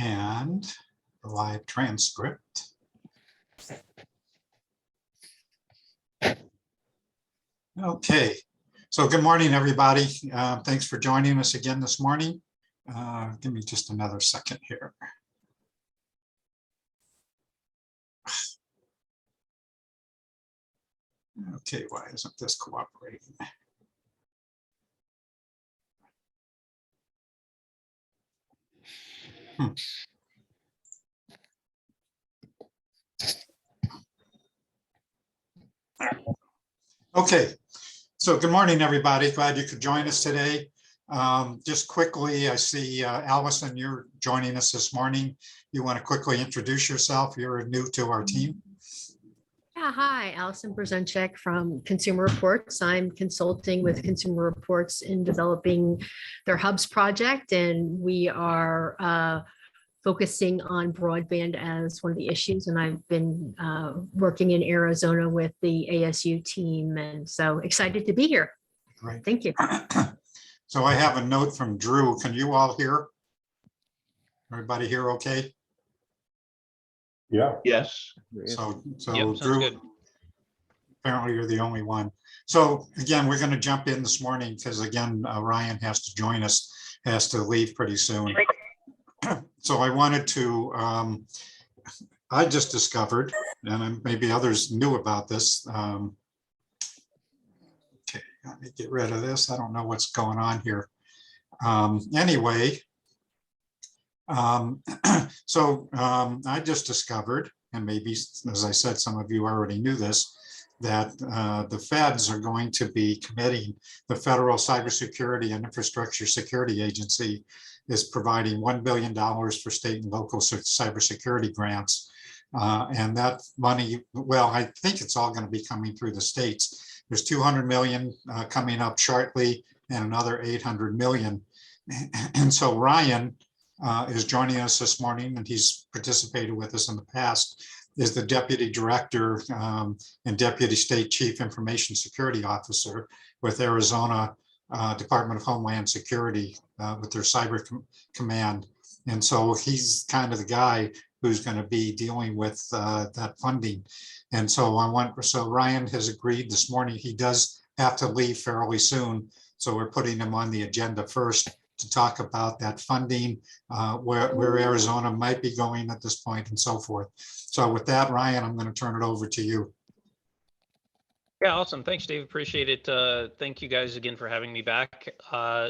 and the live transcript. Okay, so good morning, everybody. Thanks for joining us again this morning. Give me just another second here. Okay, why isn't this cooperating? Okay, so good morning, everybody. Glad you could join us today. Just quickly, I see Allison, you're joining us this morning. You want to quickly introduce yourself? You're new to our team. Yeah, hi, Allison Brzezinczyk from Consumer Reports. I'm consulting with Consumer Reports in developing their Hubs project, and we are focusing on broadband as one of the issues. And I've been working in Arizona with the ASU team, and so excited to be here. Great. Thank you. So I have a note from Drew. Can you all hear? Everybody here okay? Yeah. Yes. So Yep, Drew, good. apparently you're the only one. So again, we're going to jump in this morning because again, Ryan has to join us, has to leave pretty soon. So I wanted to, I just discovered, and maybe others knew about this. Okay, let me get rid of this. I don't know what's going on here. Anyway, I just discovered, and maybe, as I said, some of you already knew this, that the feds are going to be committing, the Federal Cybersecurity and Infrastructure Security Agency is providing $1 billion for state and local cybersecurity grants. And that money, well, I think it's all going to be coming through the states. There's 200 million coming up shortly and another 800 million. And so Ryan is joining us this morning, and he's participated with us in the past, is the Deputy Director and Deputy State Chief Information Security Officer with Arizona Department of Homeland Security with their Cyber Command. And so he's kind of the guy who's going to be dealing with that funding. And so so Ryan has agreed this morning. He does have to leave fairly soon. So we're putting him on the agenda first to talk about that funding, where Arizona might be going at this point and so forth. So with that, Ryan, I'm going to turn it over to you. Yeah, awesome. Thanks, Dave. Appreciate it. Thank you guys again for having me back.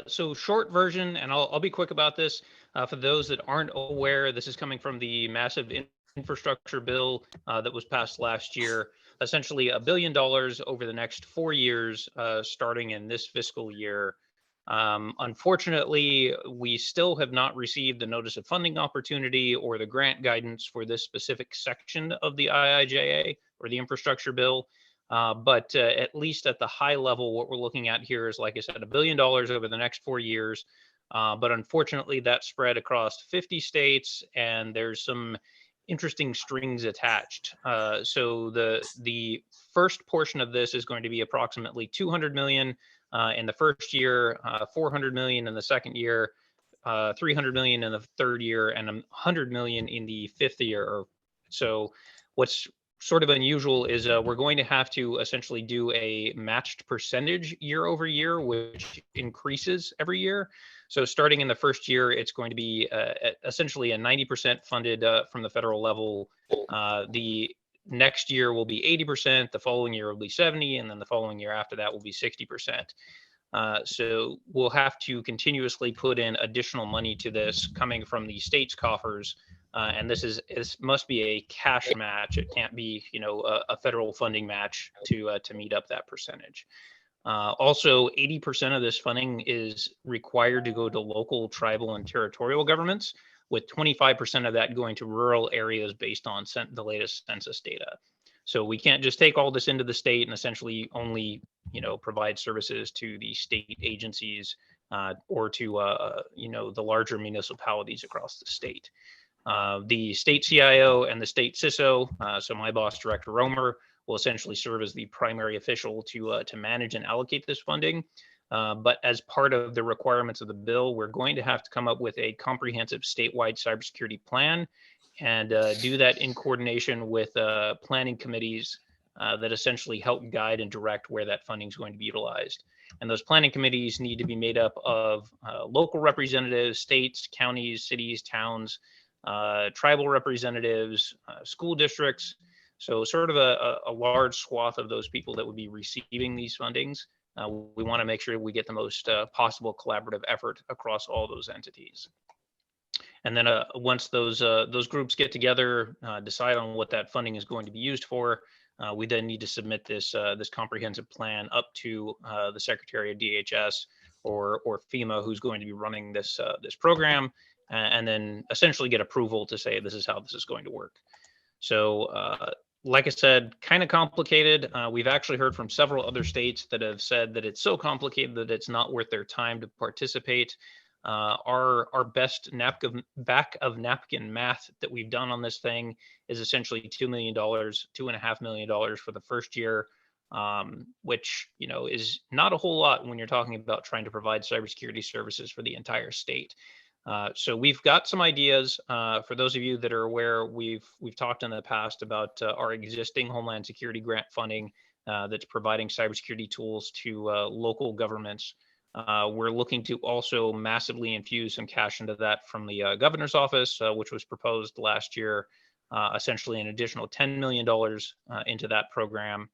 So short version, and I'll be quick about this. For those that aren't aware, this is coming from the massive infrastructure bill that was passed last year. Essentially $1 billion over the next 4 years, starting in this fiscal year. Unfortunately, we still have not received the notice of funding opportunity or the grant guidance for this specific section of the IIJA or the infrastructure bill. But at least at the high level, what we're looking at here is, like I said, $1 billion over the next 4 years. But unfortunately, that's spread across 50 states, and there's some interesting strings attached. So the first portion of this is going to be approximately 200 million in the first year, 400 million in the second year, 300 million in the third year, and 100 million in the fifth year. So what's sort of unusual is we're going to have to essentially do a matched percentage year over year, which increases every year. So starting in the first year, it's going to be essentially a 90% funded from the federal level. The next year will be 80%, the following year will be 70%, and then the following year after that will be 60%. So we'll have to continuously put in additional money to this coming from the state's coffers. And this must be a cash match. It can't be, a federal funding match to meet up that percentage. Also, 80% of this funding is required to go to local, tribal, and territorial governments, with 25% of that going to rural areas based on the latest census data. So we can't just take all this into the state and essentially only, provide services to the state agencies or to, the larger municipalities across the state. The state CIO and the state CISO, so my boss, Director Romer, will essentially serve as the primary official to manage and allocate this funding. But as part of the requirements of the bill, we're going to have to come up with a comprehensive statewide cybersecurity plan and do that in coordination with planning committees that essentially help guide and direct where that funding is going to be utilized. And those planning committees need to be made up of local representatives, states, counties, cities, towns, tribal representatives, school districts. So sort of a large swath of those people that would be receiving these fundings. We want to make sure we get the most possible collaborative effort across all those entities. And then once those groups get together, decide on what that funding is going to be used for, we then need to submit this comprehensive plan up to the Secretary of DHS or FEMA, who's going to be running this program, and then essentially get approval to say this is how this is going to work. So like I said, kind of complicated. We've actually heard from several other states that have said that it's so complicated that it's not worth their time to participate. Our best back of napkin math that we've done on this thing is essentially $2 million, $2.5 million for the first year, which is not a whole lot when you're talking about trying to provide cybersecurity services for the entire state. So we've got some ideas. For those of you that are aware, we've talked in the past about our existing Homeland Security grant funding that's providing cybersecurity tools to local governments. We're looking to also massively infuse some cash into that from the governor's office, which was proposed last year, essentially an additional $10 million into that program.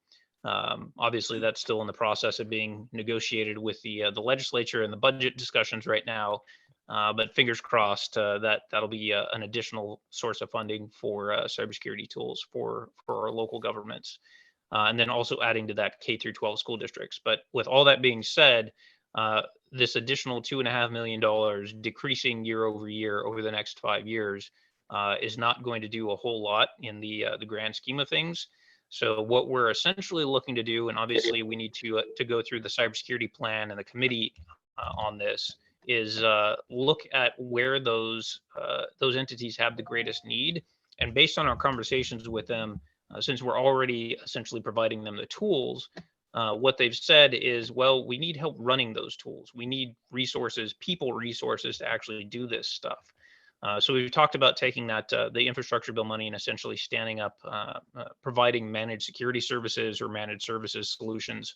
Obviously, that's still in the process of being negotiated with the legislature and the budget discussions right now. But fingers crossed that'll be an additional source of funding for cybersecurity tools for our local governments. And then also adding to that K through 12 school districts. But with all that being said, this additional $2.5 million decreasing year over year over the next 5 years is not going to do a whole lot in the grand scheme of things. So what we're essentially looking to do, and obviously we need to go through the cybersecurity plan and the committee on this, is look at where those entities have the greatest need. And based on our conversations with them, since we're already essentially providing them the tools, what they've said is, well, we need help running those tools. We need resources, people resources to actually do this stuff. So we've talked about taking that, the infrastructure bill money, and essentially standing up, providing managed security services or managed services solutions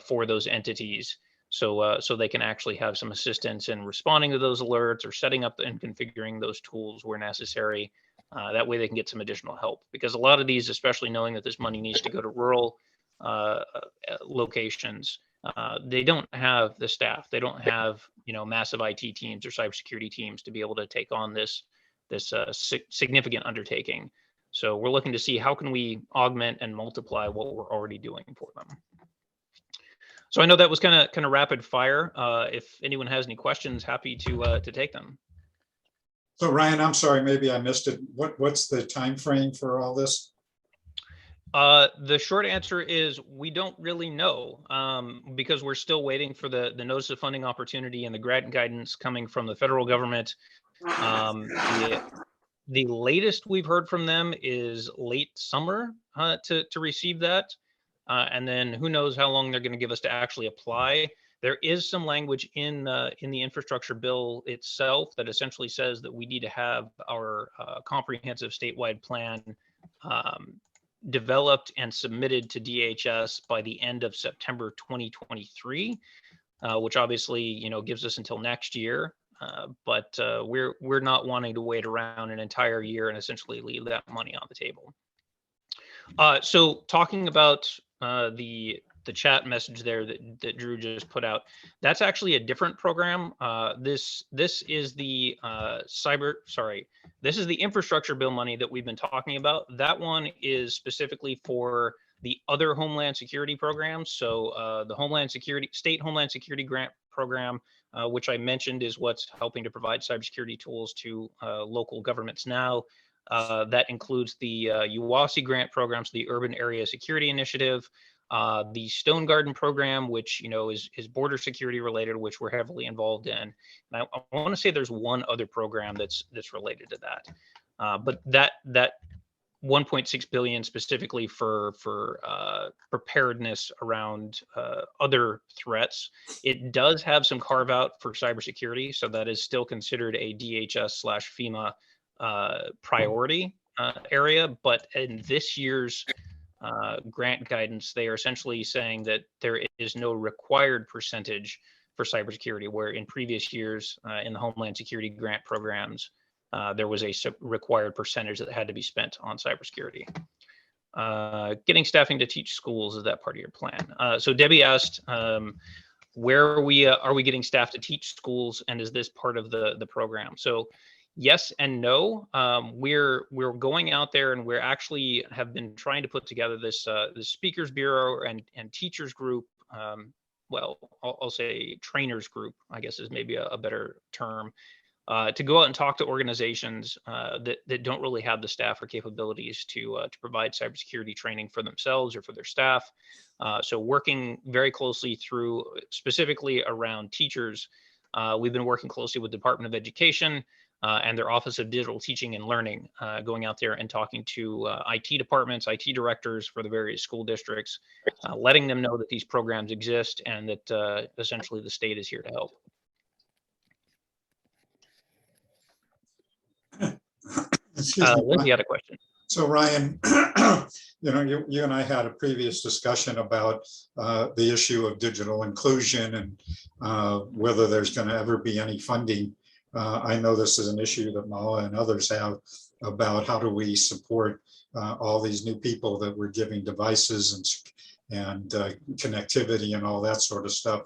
for those entities. So they can actually have some assistance in responding to those alerts or setting up and configuring those tools where necessary. That way they can get some additional help, because a lot of these, especially knowing that this money needs to go to rural locations, they don't have the staff. They don't have massive IT teams or cybersecurity teams to be able to take on this significant undertaking. So we're looking to see how can we augment and multiply what we're already doing for them. So I know that was kind of rapid fire. If anyone has any questions, happy to take them. So Ryan, I'm sorry, maybe I missed it. What's the time frame for all this? The short answer is we don't really know, because we're still waiting for the notice of funding opportunity and the grant guidance coming from the federal government. The latest we've heard from them is late summer to receive that. And then who knows how long they're going to give us to actually apply. There is some language in the infrastructure bill itself that essentially says that we need to have our comprehensive statewide plan developed and submitted to DHS by the end of September 2023, which obviously gives us until next year. But we're not wanting to wait around an entire year and essentially leave that money on the table. So talking about the chat message there that Drew just put out, that's actually a different program. This is the this is the infrastructure bill money that we've been talking about. That one is specifically for the other Homeland Security programs. So the State Homeland Security Grant Program, which I mentioned is what's helping to provide cybersecurity tools to local governments now. That includes the UWASI grant programs, the Urban Area Security Initiative, the Stone Garden program, which is border security related, which we're heavily involved in. And I want to say there's one other program that's related to that, but that 1.6 billion specifically for preparedness around other threats. It does have some carve out for cybersecurity, so that is still considered a DHS/FEMA priority area. But in this year's grant guidance, they are essentially saying that there is no required percentage for cybersecurity, where in previous years in the Homeland Security grant programs, there was a required percentage that had to be spent on cybersecurity. Getting staffing to teach schools, is that part of your plan? So Debbie asked, where are we getting staff to teach schools, and is this part of the program? So yes and no. We're going out there, and we're actually have been trying to put together this speakers bureau and teachers group. Well, I'll say trainers group, I guess is maybe a better term, to go out and talk to organizations that don't really have the staff or capabilities to provide cybersecurity training for themselves or for their staff. So working very closely through, specifically around teachers, we've been working closely with the Department of Education and their Office of Digital Teaching and Learning, going out there and talking to IT departments, IT directors for the various school districts, letting them know that these programs exist and that essentially the state is here to help. Excuse me. Lindsay had a question. So Ryan, you and I had a previous discussion about the issue of digital inclusion and whether there's going to ever be any funding. I know this is an issue that Mala and others have about how do we support all these new people that we're giving devices and connectivity and all that sort of stuff.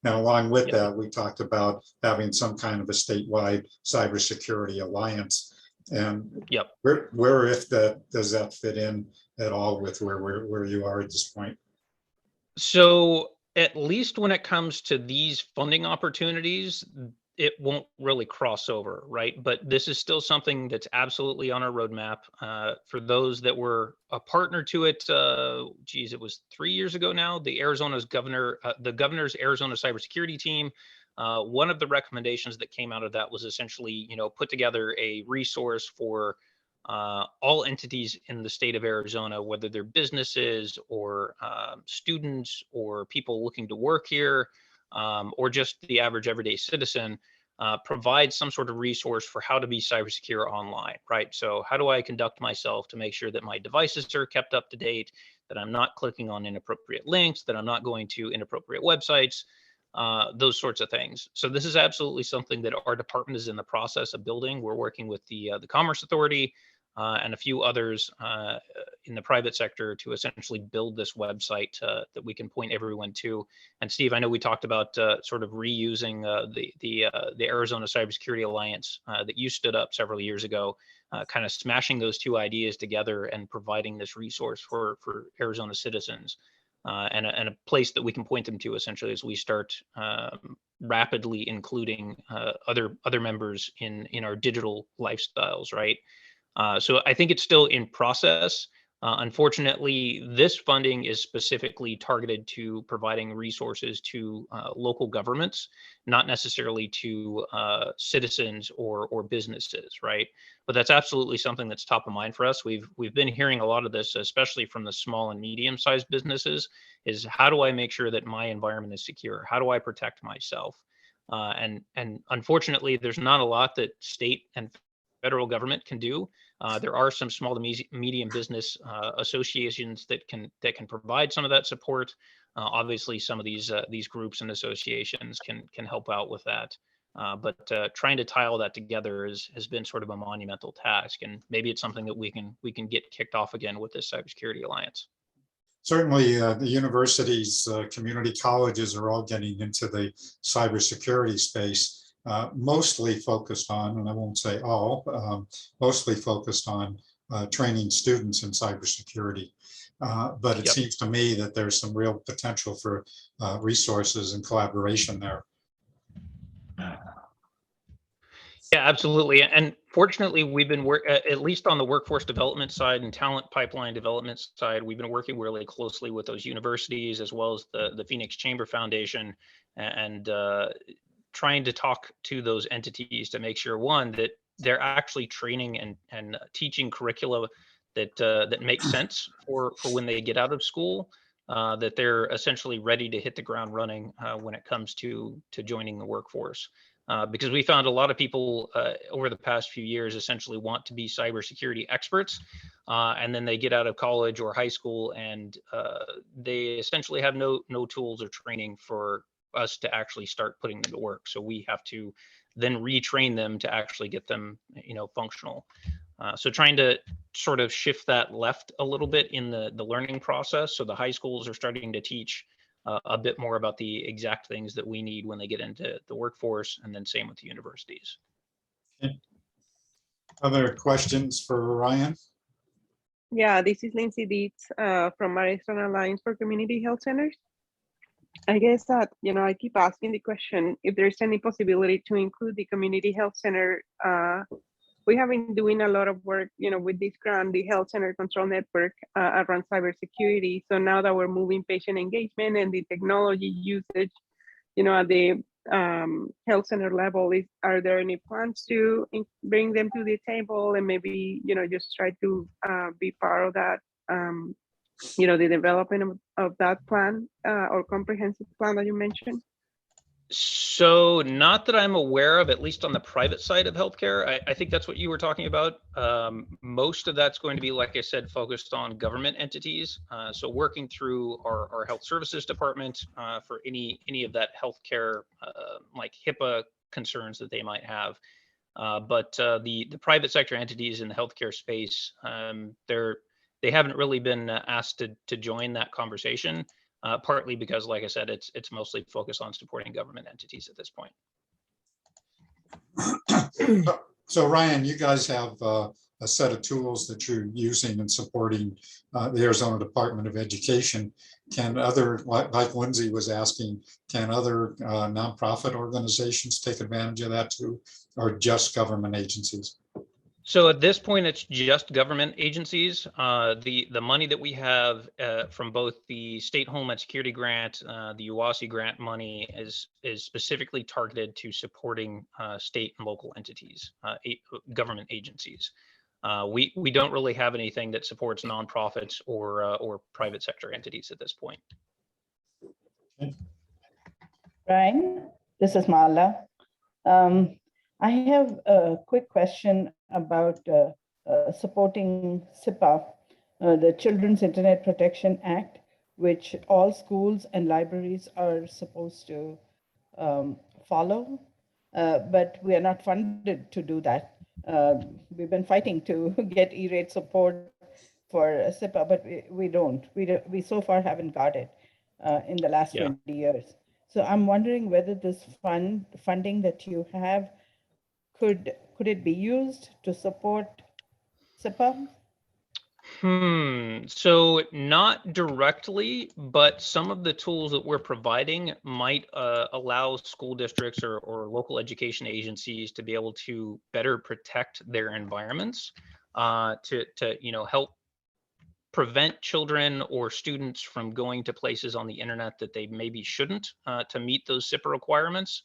Now, along with that, we talked about having some kind of a statewide cybersecurity alliance. And where if that does that fit in at all with where you are at this point? So at least when it comes to these funding opportunities, it won't really cross over, right? But this is still something that's absolutely on our roadmap. For those that were a partner to it, it was 3 years ago now, the governor's Arizona cybersecurity team. One of the recommendations that came out of that was essentially, put together a resource for all entities in the state of Arizona, whether they're businesses or students or people looking to work here, or just the average everyday citizen, provide some sort of resource for how to be cyber secure online, right? So how do I conduct myself to make sure that my devices are kept up to date, that I'm not clicking on inappropriate links, that I'm not going to inappropriate websites, those sorts of things. So this is absolutely something that our department is in the process of building. We're working with the Commerce Authority and a few others in the private sector to essentially build this website that we can point everyone to. And Steve, I know we talked about sort of reusing the Arizona Cybersecurity Alliance that you stood up several years ago, kind of smashing those two ideas together and providing this resource for Arizona citizens. And a place that we can point them to essentially as we start rapidly including other members in our digital lifestyles, right? So I think it's still in process. Unfortunately, this funding is specifically targeted to providing resources to local governments, not necessarily to citizens or businesses, right? But that's absolutely something that's top of mind for us. We've been hearing a lot of this, especially from the small and medium-sized businesses, is how do I make sure that my environment is secure? How do I protect myself? And unfortunately, there's not a lot that state and federal government can do. There are some small to medium business associations that can provide some of that support. Obviously, some of these groups and associations can help out with that. But trying to tie all that together has been sort of a monumental task, and maybe it's something that we can get kicked off again with this Cybersecurity Alliance. Certainly, the universities, community colleges are all getting into the cybersecurity space. Mostly focused on, and I won't say all, mostly focused on training students in cybersecurity. But it seems to me that there's some real potential for resources and collaboration there. Yeah, absolutely. And fortunately, we've been at least on the workforce development side and talent pipeline development side, we've been working really closely with those universities as well as the Phoenix Chamber Foundation and trying to talk to those entities to make sure, one, that they're actually training and teaching curricula that makes sense for when they get out of school, that they're essentially ready to hit the ground running when it comes to joining the workforce. Because we found a lot of people over the past few years essentially want to be cybersecurity experts, and then they get out of college or high school, and they essentially have no tools or training for us to actually start putting them to work. So we have to then retrain them to actually get them, functional. So trying to sort of shift that left a little bit in the learning process. So the high schools are starting to teach a bit more about the exact things that we need when they get into the workforce, and then same with the universities. Other questions for Ryan? Yeah, this is Lindsay Dietz from Maritime Alliance for Community Health Centers. I guess that, I keep asking the question if there's any possibility to include the community health center. We have been doing a lot of work, with this grant, the Health Center Control Network around cybersecurity. So now that we're moving patient engagement and the technology usage, at the health center level, are there any plans to bring them to the table and maybe, just try to be part of that, the development of that plan or comprehensive plan that you mentioned? So not that I'm aware of, at least on the private side of healthcare. I think that's what you were talking about. Most of that's going to be, like I said, focused on government entities. So working through our health services department for any of that healthcare, like HIPAA concerns that they might have. But the private sector entities in the healthcare space, they haven't really been asked to join that conversation. Partly because, like I said, it's mostly focused on supporting government entities at this point. So Ryan, you guys have a set of tools that you're using and supporting the Arizona Department of Education. Can other, like Lindsay was asking, can other nonprofit organizations take advantage of that too, or just government agencies? So at this point, it's just government agencies. The money that we have from both the State Homeland Security Grant, the UASI grant money is specifically targeted to supporting state and local entities, government agencies. We don't really have anything that supports nonprofits or private sector entities at this point. Ryan, this is Mala. I have a quick question about supporting CIPA, the Children's Internet Protection Act, which all schools and libraries are supposed to follow, but we are not funded to do that. We've been fighting to get E-rate support for CIPA, but we don't. We so far haven't got it in the last 20 years. So I'm wondering whether this funding that you have, could it be used to support CIPA? So not directly, but some of the tools that we're providing might allow school districts or local education agencies to be able to better protect their environments, to help prevent children or students from going to places on the internet that they maybe shouldn't, to meet those CIPA requirements.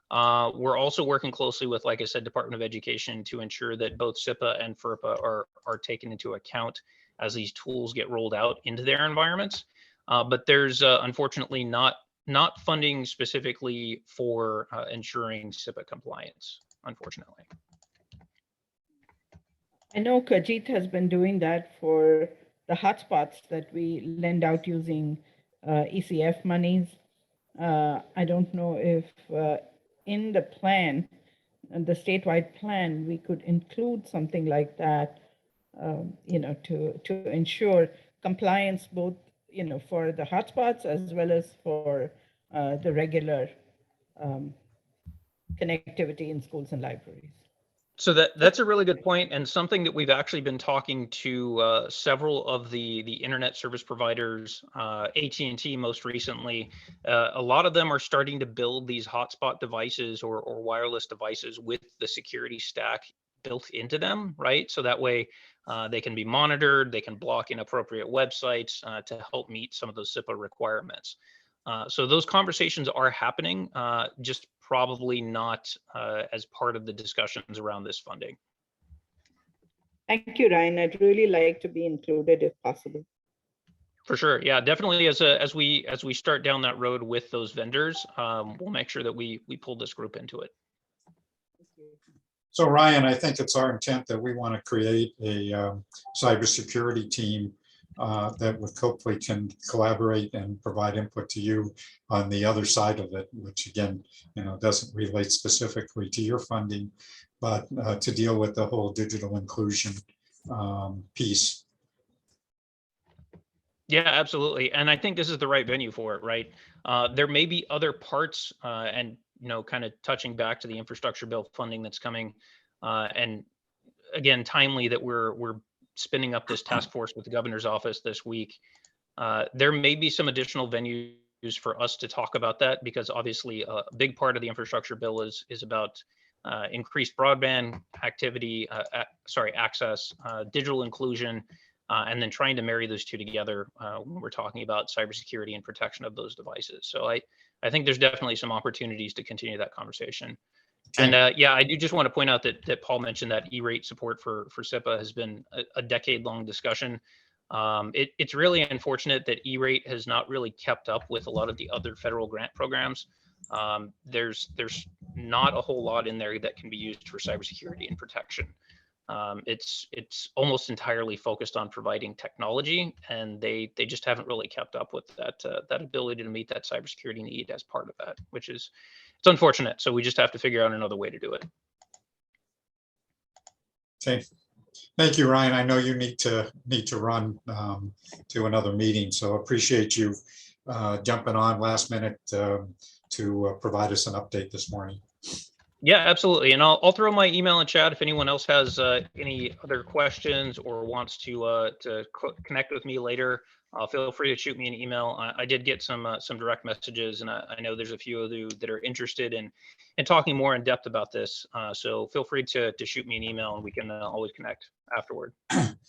We're also working closely with, like I said, Department of Education to ensure that both CIPA and FERPA are taken into account as these tools get rolled out into their environments. But there's unfortunately not funding specifically for ensuring CIPA compliance, unfortunately. I know Kajit has been doing that for the hotspots that we lend out using ECF monies. I don't know if in the plan, the statewide plan, we could include something like that, to ensure compliance both, for the hotspots as well as for the regular connectivity in schools and libraries. So that's a really good point, and something that we've actually been talking to several of the internet service providers, AT&T most recently. A lot of them are starting to build these hotspot devices or wireless devices with the security stack built into them, right? So that way they can be monitored, they can block inappropriate websites to help meet some of those CIPA requirements. So those conversations are happening, just probably not as part of the discussions around this funding. Thank you, Ryan. I'd really like to be included if possible. For sure. Yeah, definitely. As we start down that road with those vendors, we'll make sure that we pull this group into it. So Ryan, I think it's our intent that we want to create a cybersecurity team that would hopefully can collaborate and provide input to you on the other side of it, which again, doesn't relate specifically to your funding, but to deal with the whole digital inclusion piece. Yeah, absolutely. And I think this is the right venue for it, right? There may be other parts and, kind of touching back to the infrastructure bill funding that's coming. And again, timely that we're spinning up this task force with the governor's office this week. There may be some additional venues for us to talk about that, because obviously a big part of the infrastructure bill is about increased broadband activity, access, digital inclusion, and then trying to marry those two together when we're talking about cybersecurity and protection of those devices. So I think there's definitely some opportunities to continue that conversation. Okay. And yeah, I do just want to point out that Paul mentioned that E-rate support for SIPA has been a decade-long discussion. It's really unfortunate that E-rate has not really kept up with a lot of the other federal grant programs. There's not a whole lot in there that can be used for cybersecurity and protection. It's almost entirely focused on providing technology, and they just haven't really kept up with that ability to meet that cybersecurity need as part of that, which is, it's unfortunate. So we just have to figure out another way to do it. Okay. Thank you, Ryan. I know you need to run to another meeting, so appreciate you jumping on last minute to provide us an update this morning. Yeah, absolutely. And I'll throw my email in chat if anyone else has any other questions or wants to connect with me later. Feel free to shoot me an email. I did get some direct messages, and I know there's a few of you that are interested in talking more in depth about this. So feel free to shoot me an email, and we can always connect afterward.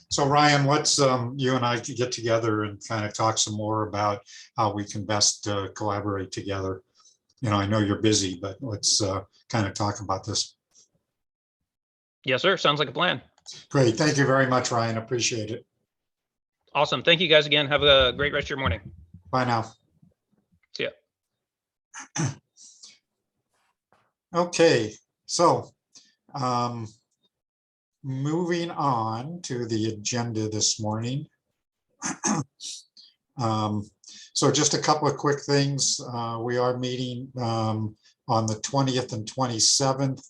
So Ryan, let's you and I get together and kind of talk some more about how we can best collaborate together. I know you're busy, but let's kind of talk about this. Yes, sir. Sounds like a plan. Great. Thank you very much, Ryan. Appreciate it. Awesome. Thank you guys again. Have a great rest of your morning. Bye now. See ya. Okay, so moving on to the agenda this morning. So just a couple of quick things. We are meeting on the 20th and 27th.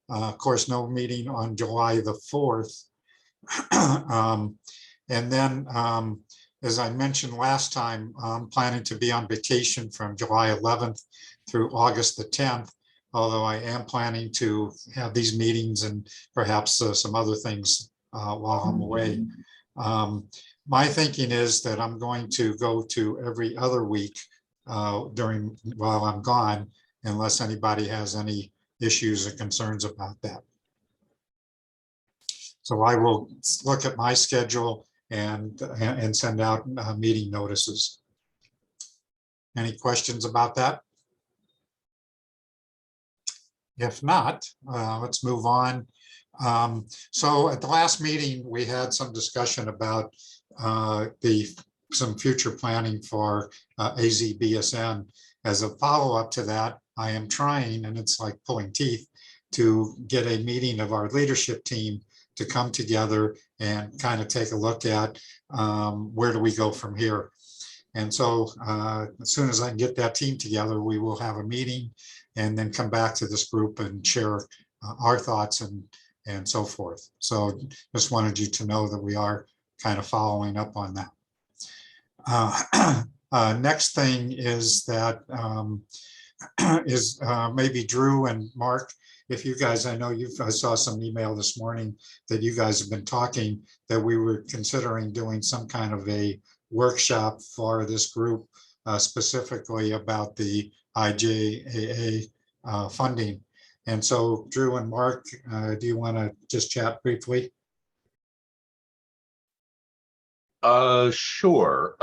Of course, no meeting on July the 4th. And then, as I mentioned last time, I'm planning to be on vacation from July 11th through August the 10th, although I am planning to have these meetings and perhaps some other things while I'm away. My thinking is that I'm going to go to every other week while I'm gone, unless anybody has any issues or concerns about that. So I will look at my schedule and send out meeting notices. Any questions about that? If not, let's move on. So at the last meeting, we had some discussion about some future planning for AZBSN. As a follow-up to that, I am trying, and it's like pulling teeth, to get a meeting of our leadership team to come together and kind of take a look at where do we go from here. And so as soon as I can get that team together, we will have a meeting and then come back to this group and share our thoughts and so forth. So just wanted you to know that we are kind of following up on that. Next thing is that maybe Drew and Mark, if you guys, I saw some email this morning that you guys have been talking that we were considering doing some kind of a workshop for this group, specifically about the IJAA funding. And so Drew and Mark, do you want to just chat briefly? Sure.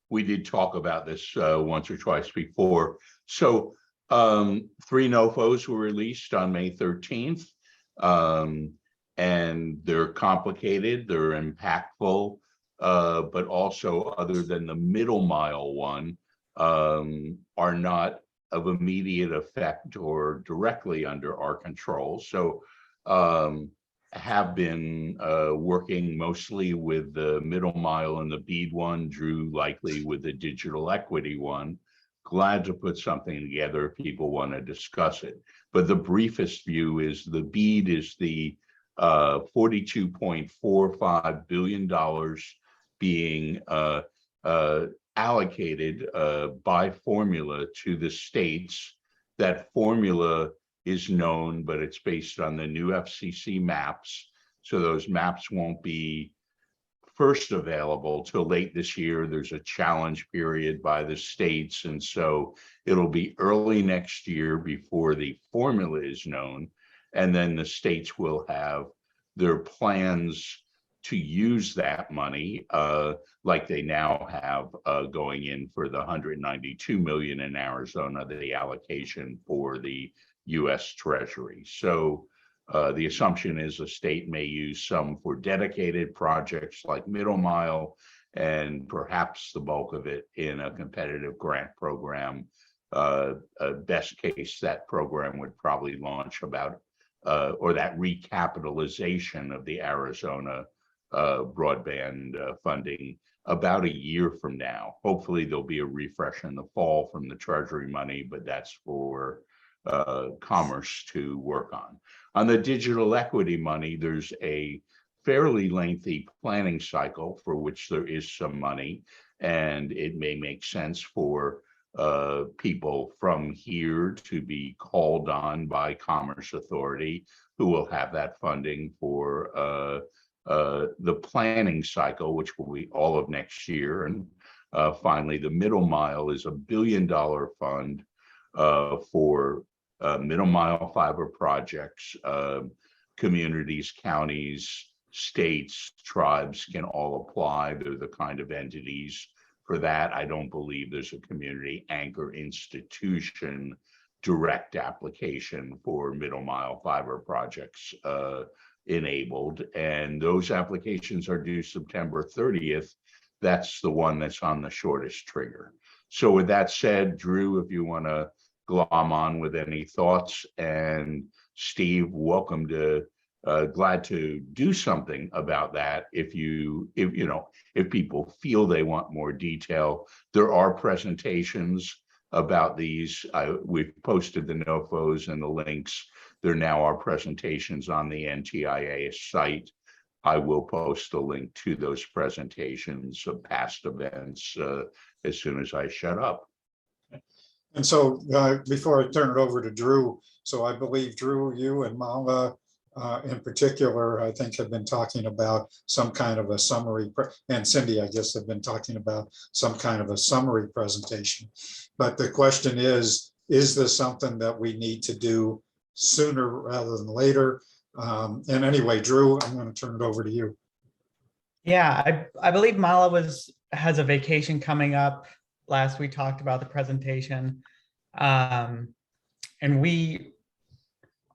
We did talk about this once or twice before. So 3 NOFOs were released on May 13th. and they're complicated, they're impactful, but also other than the middle mile one, are not of immediate effect or directly under our control. So have been working mostly with the middle mile and the BEAD one, Drew likely with the digital equity one. Glad to put something together if people want to discuss it. But the briefest view is the BEAD is the $42.45 billion being allocated by formula to the states. That formula is known, but it's based on the new FCC maps. So those maps won't be first available till late this year. There's a challenge period by the states. And so it'll be early next year before the formula is known. And then the states will have their plans to use that money like they now have going in for the 192 million in Arizona, the allocation for the US Treasury. So the assumption is a state may use some for dedicated projects like middle mile, and perhaps the bulk of it in a competitive grant program. Best case, that program would probably launch about, or that recapitalization of the Arizona broadband funding about a year from now. Hopefully there'll be a refresh in the fall from the Treasury money, but that's for Commerce to work on. On the digital equity money, there's a fairly lengthy planning cycle for which there is some money, and it may make sense for people from here to be called on by Commerce Authority, who will have that funding for the planning cycle, which will be all of next year. And finally, the middle mile is $1 billion fund for middle mile fiber projects. Communities, counties, states, tribes can all apply. They're the kind of entities for that. I don't believe there's a community anchor institution direct application for middle mile fiber projects enabled. And those applications are due September 30th. That's the one that's on the shortest trigger. So with that said, Drew, if you want to glom on with any thoughts, and Steve, welcome to glad to do something about that. If people feel they want more detail, there are presentations about these. We've posted the NOFOs and the links. There now are presentations on the NTIA site. I will post a link to those presentations of past events as soon as I shut up. And so before I turn it over to Drew, so I believe Drew, you and Mala in particular, I think have been talking about some kind of a summary, and Cindy, I guess, have been talking about some kind of a summary presentation. But the question is this something that we need to do sooner rather than later? And anyway, Drew, I'm going to turn it over to you. Yeah, I believe Mala has a vacation coming up. Last we talked about the presentation, and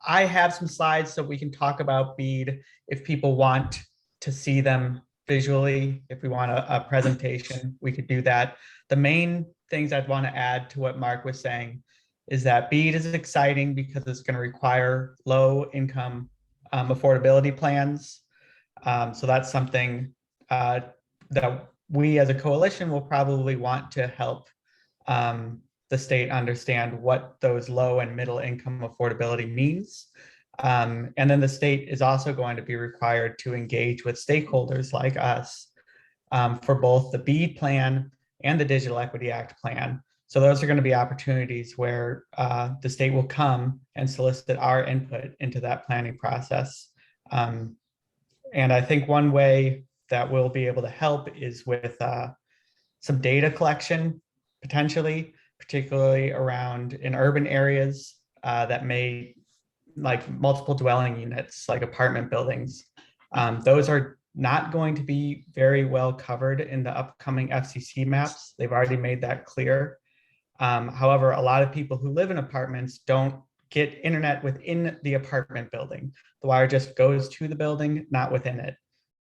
I have some slides so we can talk about BEAD if people want to see them visually. If we want a presentation, we could do that. The main things I'd want to add to what Mark was saying is that BEAD is exciting because it's going to require low income affordability plans. So that's something that we as a coalition will probably want to help the state understand what those low and middle income affordability means. And then the state is also going to be required to engage with stakeholders like us for both the BEAD plan and the Digital Equity Act plan. So those are going to be opportunities where the state will come and solicit our input into that planning process. And I think one way that we'll be able to help is with some data collection, potentially, particularly around in urban areas that may, like multiple dwelling units, like apartment buildings. Those are not going to be very well covered in the upcoming FCC maps. They've already made that clear. However, a lot of people who live in apartments don't get internet within the apartment building. The wire just goes to the building, not within it.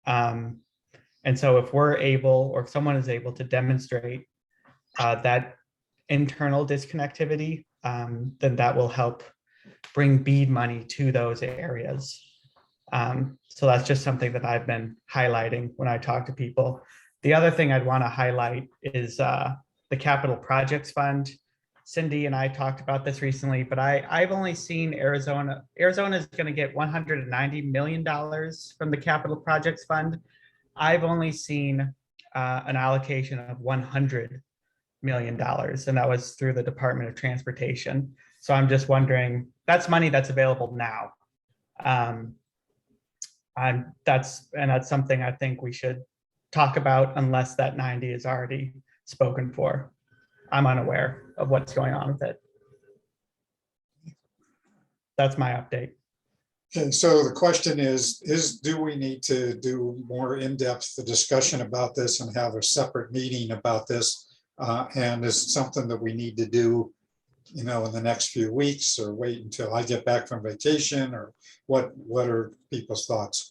And so if we're able, or if someone is able to demonstrate that internal disconnectivity, then that will help bring BEAD money to those areas. So that's just something that I've been highlighting when I talk to people. The other thing I'd want to highlight is the Capital Projects Fund. Cindy and I talked about this recently, but I've only seen Arizona. Arizona is going to get $190 million from the Capital Projects Fund. I've only seen an allocation of $100 million, and that was through the Department of Transportation. So I'm just wondering, that's money that's available now. And that's something I think we should talk about, unless that 90 is already spoken for. I'm unaware of what's going on with it. That's my update. Okay, so the question is do we need to do more in-depth discussion about this and have a separate meeting about this? And is it something that we need to do, in the next few weeks, or wait until I get back from vacation, or what are people's thoughts?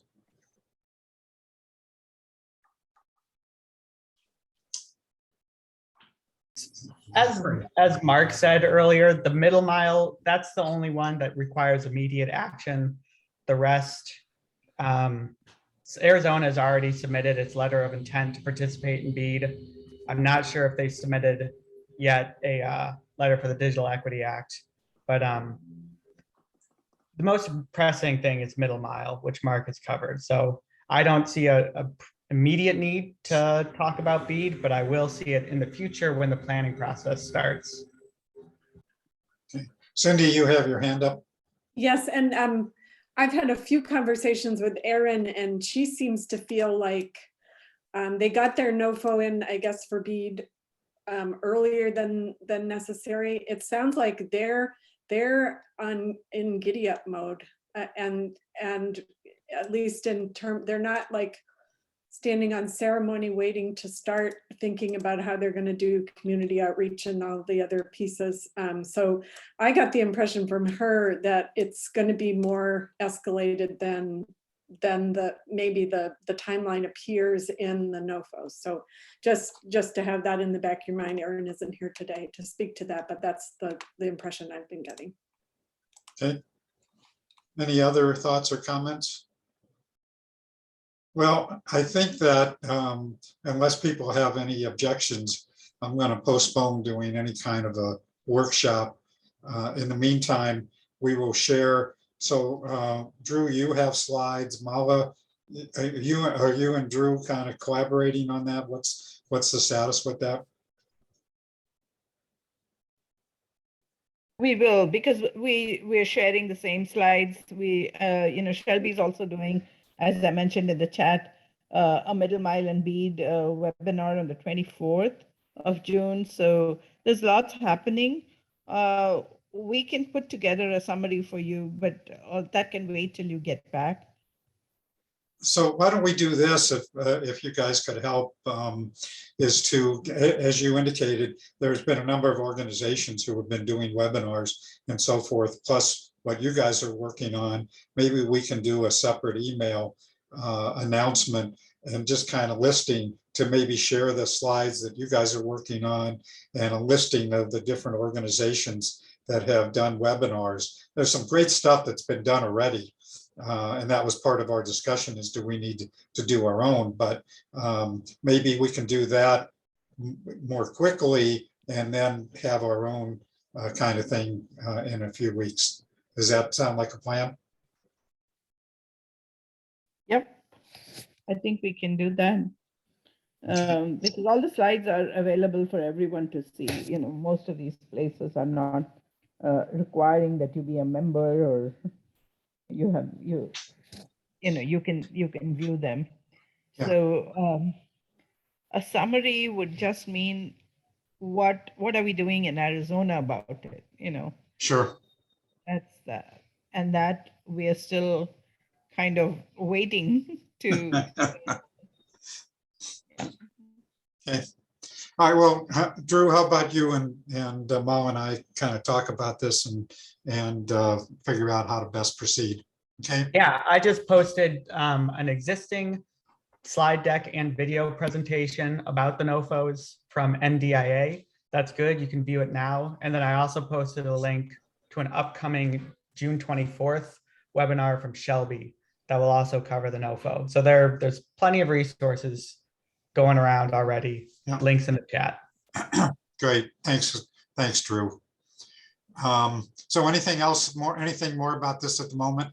As Mark said earlier, the middle mile, that's the only one that requires immediate action. The rest, Arizona has already submitted its letter of intent to participate in BEAD. I'm not sure if they submitted yet a letter for the Digital Equity Act, but the most pressing thing is middle mile, which Mark has covered. So I don't see a immediate need to talk about BEAD, but I will see it in the future when the planning process starts. Okay. Cindy, you have your hand up. Yes, and I've had a few conversations with Erin, and she seems to feel like they got their NOFO in, I guess, for BEAD earlier than necessary. It sounds like they're in giddy up mode, and at least in term, they're not like standing on ceremony waiting to start thinking about how they're going to do community outreach and all the other pieces. So I got the impression from her that it's going to be more escalated than maybe the timeline appears in the NOFO. So just to have that in the back of your mind. Erin isn't here today to speak to that, but that's the impression I've been getting. Okay. Any other thoughts or comments? Well, I think that unless people have any objections, I'm going to postpone doing any kind of a workshop. In the meantime, we will share. So Drew, you have slides. Mala, are you and Drew kind of collaborating on that? What's the status with that? We will, because we're sharing the same slides. Shelby's also doing, as I mentioned in the chat, a Middle Mile and BEAD webinar on the 24th of June. So there's lots happening. We can put together a summary for you, but that can wait till you get back. So why don't we do this, if you guys could help, is to, as you indicated, there's been a number of organizations who have been doing webinars and so forth, plus what you guys are working on. Maybe we can do a separate email announcement and just kind of listing to maybe share the slides that you guys are working on and a listing of the different organizations that have done webinars. There's some great stuff that's been done already. And that was part of our discussion, is do we need to do our own, but maybe we can do that more quickly and then have our own kind of thing in a few weeks. Does that sound like a plan? Yep, I think we can do that. Because all the slides are available for everyone to see. Most of these places are not requiring that you be a member, or you can view them. Yeah. So a summary would just mean what are we doing in Arizona about it? Sure. That's that, and that we are still kind of waiting to. Okay. All right, well, Drew, how about you and Mo and I kind of talk about this and figure out how to best proceed. Okay, Yeah, I just posted an existing slide deck and video presentation about the NOFOs from NDIA. That's good. You can view it now. And then I also posted a link to an upcoming June 24th webinar from Shelby that will also cover the NOFO. So there's plenty of resources going around already. Yeah. Links in the chat. great. Thanks, Drew. So anything more about this at the moment?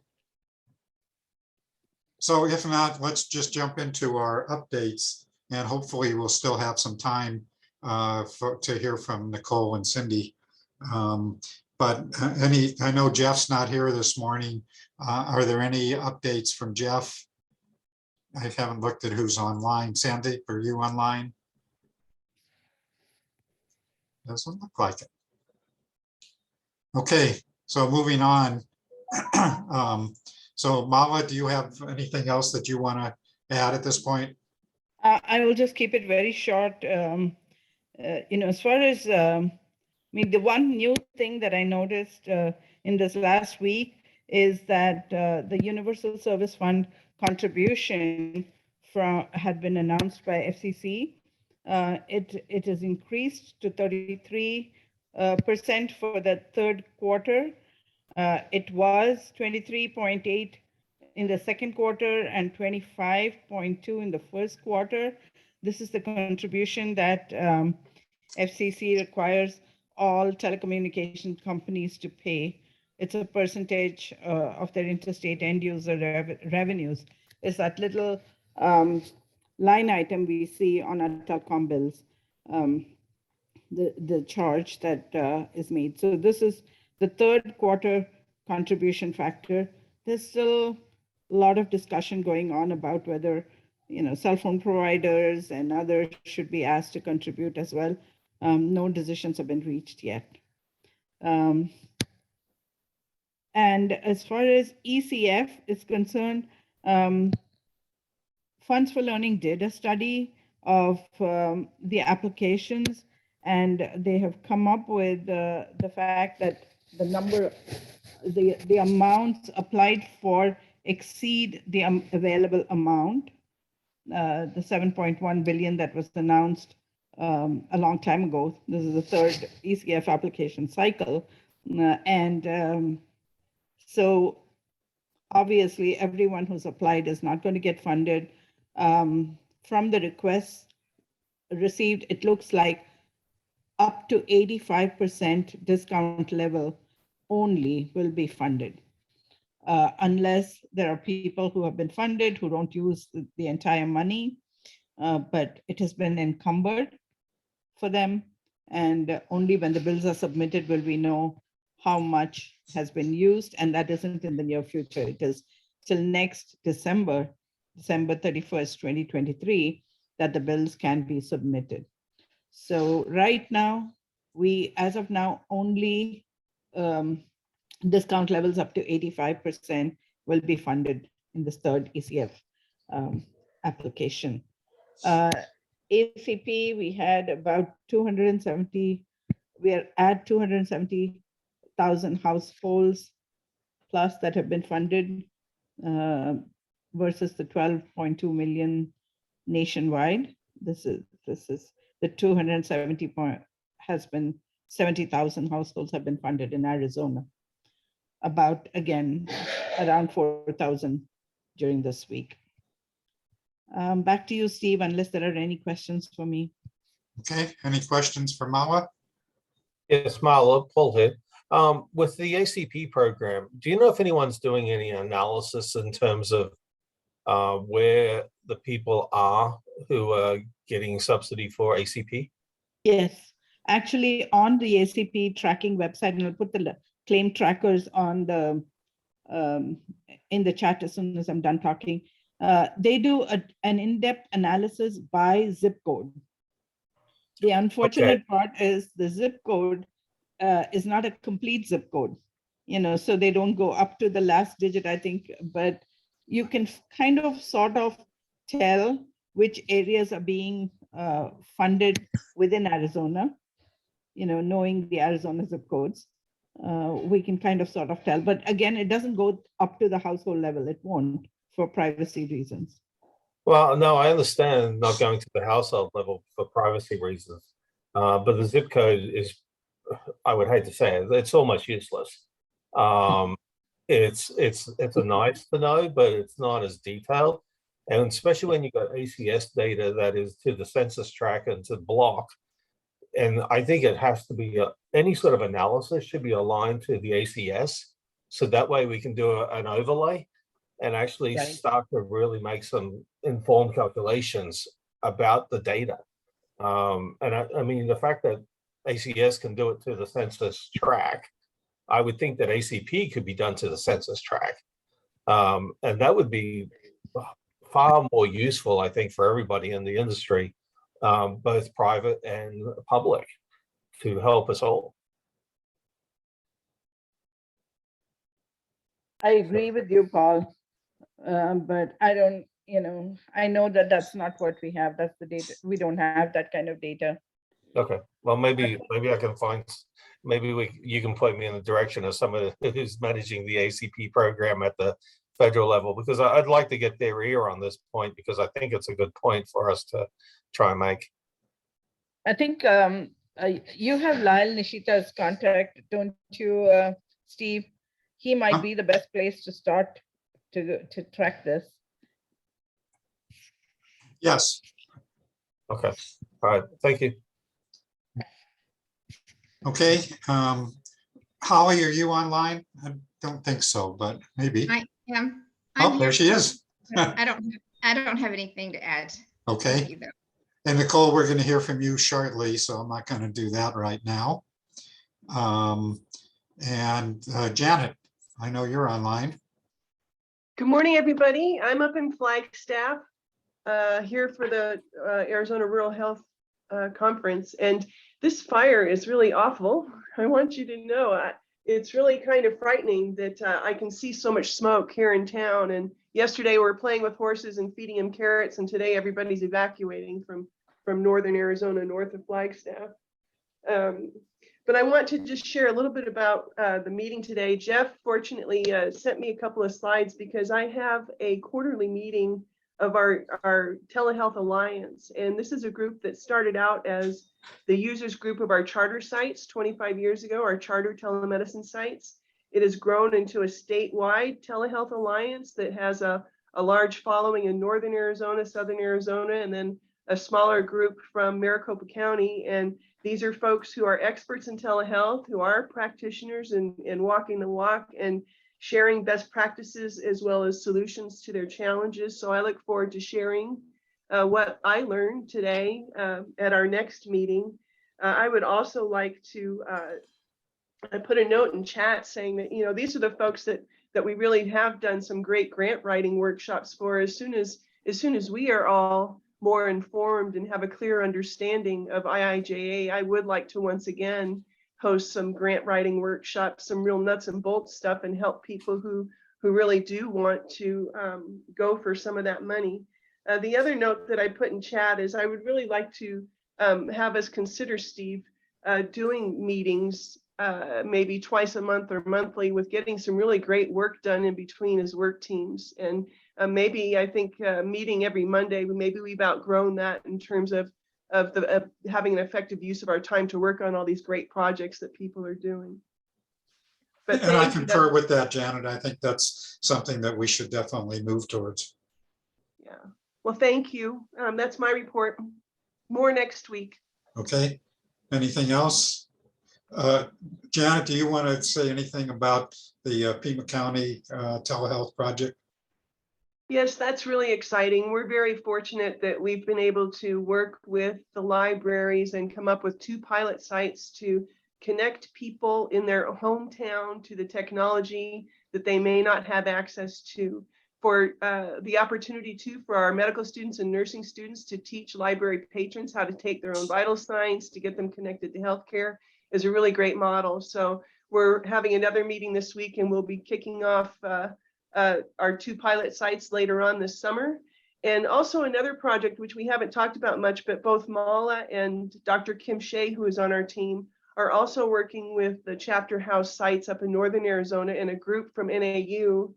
So if not, let's just jump into our updates, and hopefully we'll still have some time to hear from Nicole and Cindy. But I know Jeff's not here this morning. Are there any updates from Jeff? I haven't looked at who's online. Sandy, are you online? Doesn't look like it. Okay, so moving on. So Mala, do you have anything else that you want to add at this point? I will just keep it very short. As far as, the one new thing that I noticed in this last week is that the Universal Service Fund contribution had been announced by FCC. It has increased to 33% for the third quarter. It was 23.8 in the second quarter and 25.2 in the first quarter. This is the contribution that FCC requires all telecommunication companies to pay. It's a percentage of their interstate end user revenues. It's that little line item we see on our telecom bills, the charge that is made. So this is the third quarter contribution factor. There's still a lot of discussion going on about whether cell phone providers and others should be asked to contribute as well. No decisions have been reached yet. And as far as ECF is concerned, Funds for Learning did a study of the applications, and they have come up with the fact that the amounts applied for exceed the available amount, the 7.1 billion that was announced a long time ago. This is the third ECF application cycle. So obviously everyone who's applied is not going to get funded. From the requests received, it looks like up to 85% discount level only will be funded, unless there are people who have been funded who don't use the entire money, but it has been encumbered for them. And only when the bills are submitted will we know how much has been used. And that isn't in the near future. It is till next December 31st, 2023, that the bills can be submitted. So right now, as of now, only discount levels up to 85% will be funded in this third ECF application. ACP, we had about 270, we are at 270,000 households plus that have been funded versus the 12.2 million nationwide. This is the 270 point has been 70,000 households have been funded in Arizona. About, again, around 4,000 during this week. Back to you, Steve, unless there are any questions for me. Okay, any questions for Mala? Yes, Mala, Paul here. With the ACP program, do you know if anyone's doing any analysis in terms of where the people are who are getting subsidy for ACP? Yes, actually on the ACP tracking website, and I'll put the claim trackers on the in the chat as soon as I'm done talking. They do an in-depth analysis by zip code. The unfortunate part is the zip code is not a complete zip code, so they don't go up to the last digit, I think, but you can kind of sort of tell which areas are being funded within Arizona, knowing the Arizona zip codes, we can kind of sort of tell. But again, it doesn't go up to the household level. It won't, for privacy reasons. Well, no, I understand not going to the household level for privacy reasons. But the zip code is, I would hate to say it, it's almost useless. It's a nice to know, but it's not as detailed. And especially when you've got ACS data that is to the census tract and to block. And I think it has to be, any sort of analysis should be aligned to the ACS. So that way we can do an overlay and actually Right. start to really make some informed calculations about the data. And I mean, the fact that ACS can do it to the census tract, I would think that ACP could be done to the census tract. And that would be far more useful, I think, for everybody in the industry, both private and public, to help us all. I agree with you, Paul. But I don't, I know that that's not what we have. That's the data. We don't have that kind of data. Okay, well, maybe I can find, you can point me in the direction of somebody who's managing the ACP program at the federal level, because I'd like to get their ear on this point, because I think it's a good point for us to try and make. I think you have Lyle Nishita's contact, don't you, Steve? He might be the best place to start to track this. Yes. Okay, all right, thank you. Okay. Holly, are you online? I don't think so, but maybe. I am. Oh, there she is. I don't have anything to add. Okay. Either. And Nicole, we're going to hear from you shortly, so I'm not going to do that right now. And Janet, I know you're online. Good morning, everybody. I'm up in Flagstaff here for the Arizona Rural Health Conference. And this fire is really awful. I want you to know it's really kind of frightening that I can see so much smoke here in town. And yesterday we were playing with horses and feeding them carrots. And today everybody's evacuating from northern Arizona, north of Flagstaff. But I want to just share a little bit about the meeting today. Jeff fortunately sent me a couple of slides because I have a quarterly meeting of our Telehealth Alliance. And this is a group that started out as the users group of our charter sites 25 years ago, our charter telemedicine sites. It has grown into a statewide telehealth alliance that has a large following in northern Arizona, southern Arizona, and then a smaller group from Maricopa County. And these are folks who are experts in telehealth, who are practitioners in walking the walk and sharing best practices as well as solutions to their challenges. So I look forward to sharing what I learned today at our next meeting. I would also like to I put a note in chat saying that, these are the folks that we really have done some great grant writing workshops for. As soon as we are all more informed and have a clear understanding of IIJA, I would like to once again host some grant writing workshops, some real nuts and bolts stuff, and help people who really do want to go for some of that money. The other note that I put in chat is I would really like to have us consider, Steve, doing meetings maybe twice a month or monthly, with getting some really great work done in between as work teams. And maybe I think meeting every Monday, maybe we've outgrown that in terms of having an effective use of our time to work on all these great projects that people are doing. But and I concur with that, Janet. I think that's something that we should definitely move towards. Yeah. Well, thank you. That's my report. More next week. Okay. Anything else? Janet, do you want to say anything about the Pima County telehealth project? Yes, that's really exciting. We're very fortunate that we've been able to work with the libraries and come up with 2 pilot sites to connect people in their hometown to the technology that they may not have access to, for the opportunity for our medical students and nursing students to teach library patrons how to take their own vital signs to get them connected to healthcare is a really great model. So we're having another meeting this week, and we'll be kicking off our 2 pilot sites later on this summer. And also another project, which we haven't talked about much, but both Mala and Dr. Kim Shea, who is on our team, are also working with the chapter house sites up in Northern Arizona and a group from NAU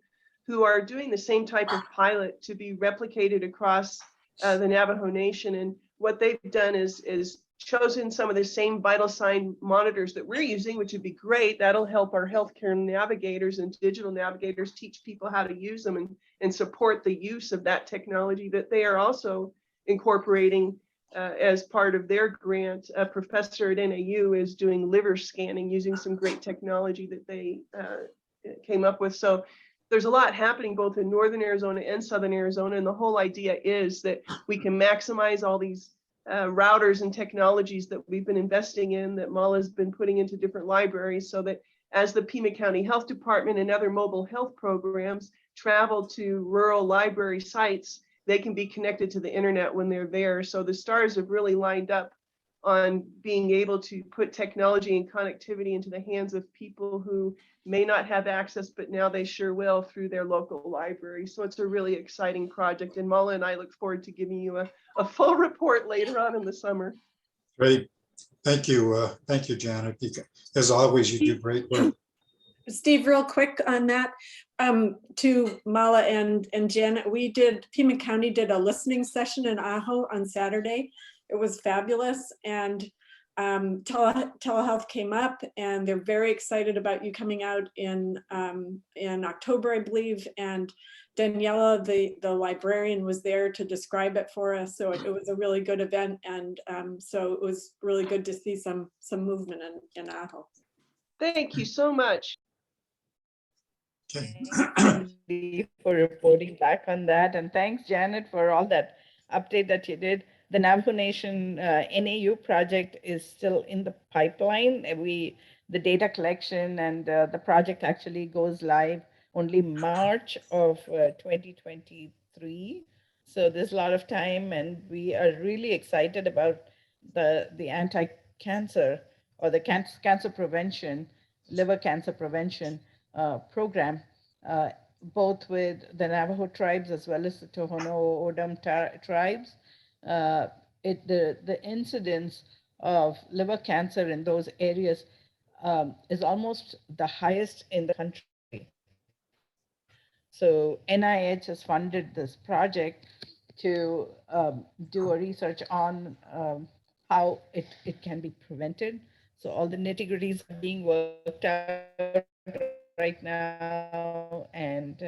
who are doing the same type of pilot to be replicated across the Navajo Nation. And what they've done is chosen some of the same vital sign monitors that we're using, which would be great. That'll help our healthcare navigators and digital navigators teach people how to use them and support the use of that technology that they are also incorporating as part of their grant. A professor at NAU is doing liver scanning using some great technology that they came up with. So there's a lot happening both in Northern Arizona and Southern Arizona. And the whole idea is that we can maximize all these routers and technologies that we've been investing in, that Mala's been putting into different libraries, so that as the Pima County Health Department and other mobile health programs travel to rural library sites, they can be connected to the internet when they're there. So the stars have really lined up on being able to put technology and connectivity into the hands of people who may not have access, but now they sure will through their local library. So it's a really exciting project. And Mala and I look forward to giving you a full report later on in the summer. Great. Thank you. Thank you, Janet. As always, you do great work. Steve, real quick on that, to Mala and Janet, Pima County did a listening session in Ajo on Saturday. It was fabulous, and telehealth came up, and they're very excited about you coming out in October, I believe. And Daniela, the librarian, was there to describe it for us. So it was a really good event, and so it was really good to see some movement in Ajo. Thank you so much. Okay. Thanks, Lee, for reporting back on that. And thanks, Janet, for all that update that you did. The Navajo Nation NAU project is still in the pipeline. The data collection and the project actually goes live only March of 2023. So there's a lot of time, and we are really excited about the anti-cancer or the cancer prevention, liver cancer prevention program, both with the Navajo tribes as well as the Tohono O'odham tribes. The incidence of liver cancer in those areas is almost the highest in the country. So NIH has funded this project to do a research on how it can be prevented. So all the nitty-gritties are being worked out right now, and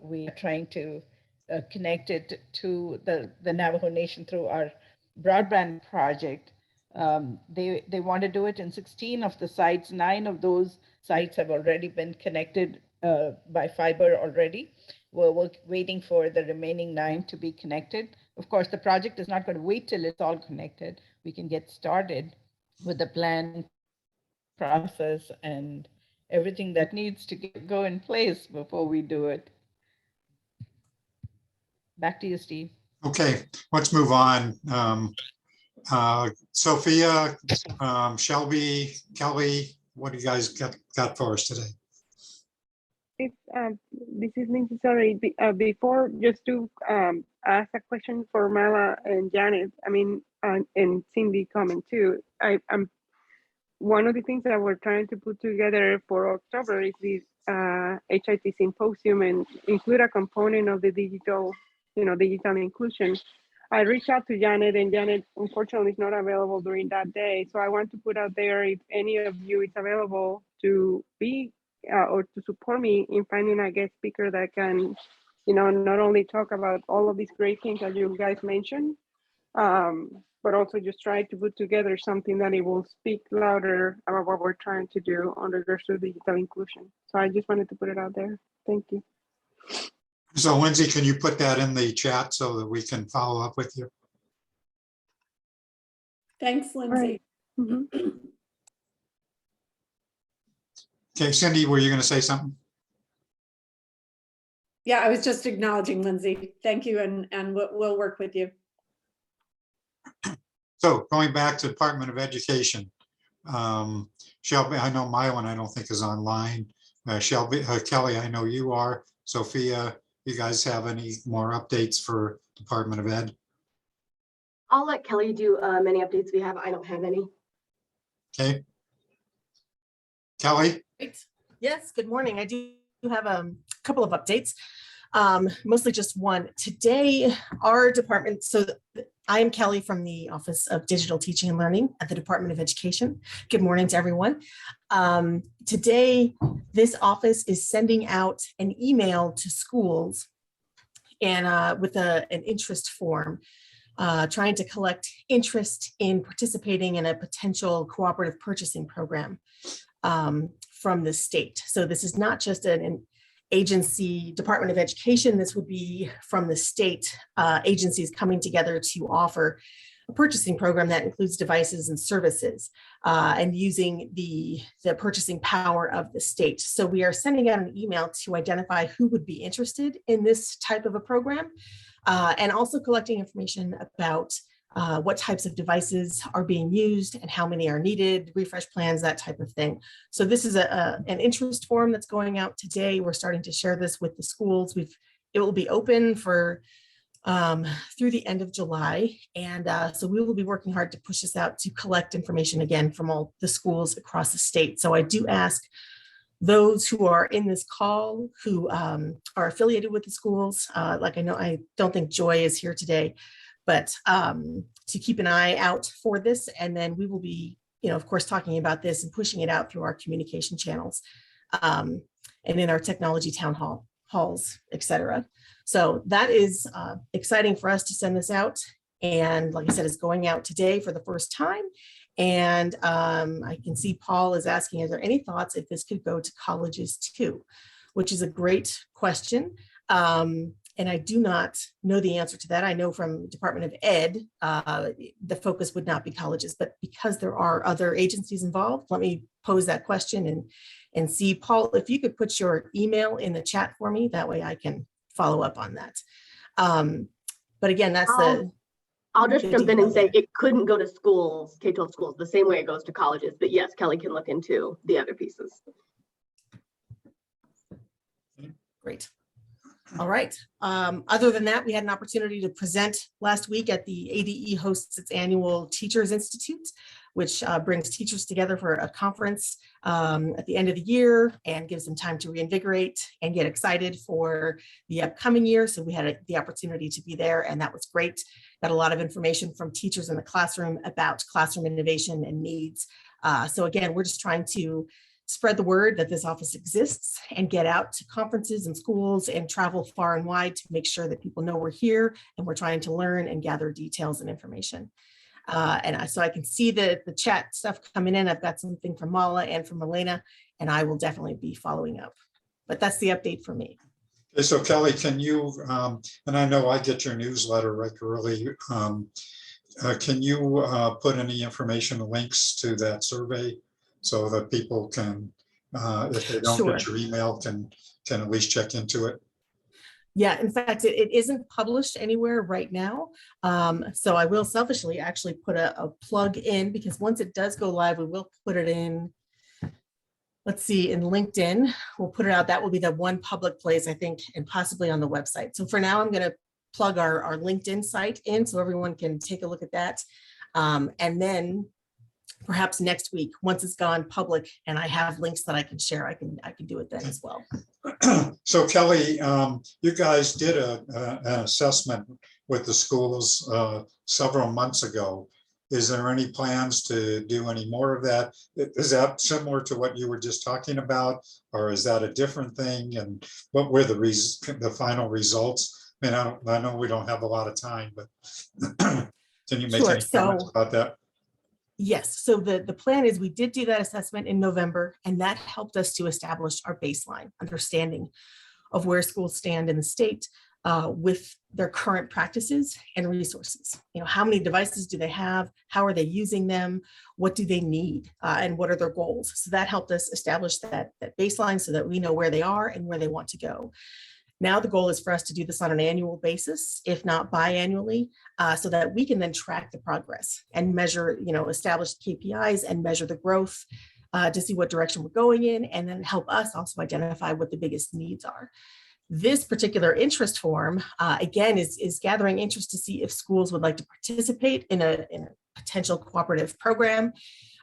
we are trying to connect it to the Navajo Nation through our broadband project. They want to do it in 16 of the sites. 9 of those sites have already been connected by fiber already. We're waiting for the remaining 9 to be connected. Of course, the project is not going to wait till it's all connected. We can get started with the plan process and everything that needs to go in place before we do it. Back to you, Steve. Okay, let's move on. Sophia, Shelby, Kelly, what do you guys got for us today? This is Lindsay. Sorry, before, just to ask a question for Mala and Janet, I mean, and Cindy coming too. I'm one of the things that we're trying to put together for October is this HIT symposium and include a component of the digital inclusion. I reached out to Janet, and Janet unfortunately is not available during that day. So I want to put out there, if any of you is available to be or to support me in finding a guest speaker that can, not only talk about all of these great things that you guys mentioned, but also just try to put together something that it will speak louder about what we're trying to do on regards to digital inclusion. So I just wanted to put it out there. Thank you. So Lindsay, can you put that in the chat so that we can follow up with you? Thanks, Lindsay. Right. Mm-hmm. Okay, Cindy, were you going to say something? Yeah, I was just acknowledging Lindsay. Thank you, and we'll work with you. So going back to Department of Education, Shelby, I know Mylan, I don't think is online. Shelby, Kelly, I know you are. Sophia, you guys have any more updates for Department of Ed? I'll let Kelly do any updates we have. I don't have any. Okay. Kelly? Great. Yes, good morning. I do have a couple of updates, mostly just one. Today, our department, I am Kelly from the Office of Digital Teaching and Learning at the Department of Education. Good morning to everyone. Today, this office is sending out an email to schools and with an interest form, trying to collect interest in participating in a potential cooperative purchasing program from the state. So this is not just an agency, Department of Education, this would be from the state agencies coming together to offer a purchasing program that includes devices and services and using the purchasing power of the state. So we are sending out an email to identify who would be interested in this type of a program and also collecting information about what types of devices are being used and how many are needed, refresh plans, that type of thing. So this is an interest form that's going out today. We're starting to share this with the schools. It will be open for through the end of July. And so we will be working hard to push this out to collect information again from all the schools across the state. So I do ask those who are in this call who are affiliated with the schools, I don't think Joy is here today, but to keep an eye out for this. And then we will be, of course, talking about this and pushing it out through our communication channels and in our technology town halls, et cetera. So that is exciting for us to send this out. And like I said, it's going out today for the first time. And I can see Paul is asking, is there any thoughts if this could go to colleges too? Which is a great question. And I do not know the answer to that. I know from Department of Ed, the focus would not be colleges, but because there are other agencies involved, let me pose that question and see, Paul, if you could put your email in the chat for me, that way I can follow up on that. But again, that's I'll just jump in and say it couldn't go to schools, K-12 schools, the same way it goes to colleges. But yes, Kelly can look into the other pieces. Great. All right. Other than that, we had an opportunity to present last week at the ADE hosts its annual Teachers Institute, which brings teachers together for a conference at the end of the year and gives them time to reinvigorate and get excited for the upcoming year. So we had the opportunity to be there, and that was great. Got a lot of information from teachers in the classroom about classroom innovation and needs. So again, we're just trying to spread the word that this office exists and get out to conferences and schools and travel far and wide to make sure that people know we're here and we're trying to learn and gather details and information. So I can see the chat stuff coming in. I've got something from Mala and from Elena, and I will definitely be following up. But that's the update for me. Okay, so Kelly, can you, and I know I get your newsletter regularly, can you put any information, links to that survey so that people can, if they don't get your email, can at least check into it? Yeah, in fact, it isn't published anywhere right now. So I will selfishly actually put a plug in, because once it does go live, we will put it in, let's see, in LinkedIn. We'll put it out. That will be the one public place, I think, and possibly on the website. So for now, I'm going to plug our LinkedIn site in so everyone can take a look at that. And then perhaps next week, once it's gone public and I have links that I can share, I can do it then as well. So Kelly, you guys did an assessment with the schools several months ago. Is there any plans to do any more of that? Is that similar to what you were just talking about, or is that a different thing? And what were the final results? I mean, I know we don't have a lot of time, but can you make any comments about that? Yes, so the plan is we did do that assessment in November, and that helped us to establish our baseline understanding of where schools stand in the state with their current practices and resources. How many devices do they have? How are they using them? What do they need? And what are their goals? So that helped us establish that baseline so that we know where they are and where they want to go. Now the goal is for us to do this on an annual basis, if not biannually, so that we can then track the progress and measure, establish KPIs and measure the growth to see what direction we're going in, and then help us also identify what the biggest needs are. This particular interest form, again, is gathering interest to see if schools would like to participate in a potential cooperative program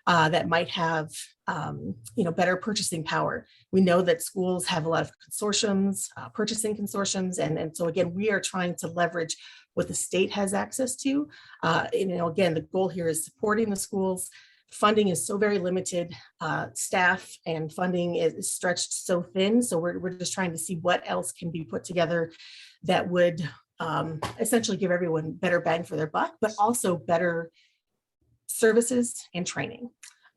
that might have better purchasing power. We know that schools have a lot of consortiums, purchasing consortiums, and so again, we are trying to leverage what the state has access to. Again, the goal here is supporting the schools. Funding is so very limited. Staff and funding is stretched so thin. So we're just trying to see what else can be put together that would essentially give everyone better bang for their buck, but also better services and training.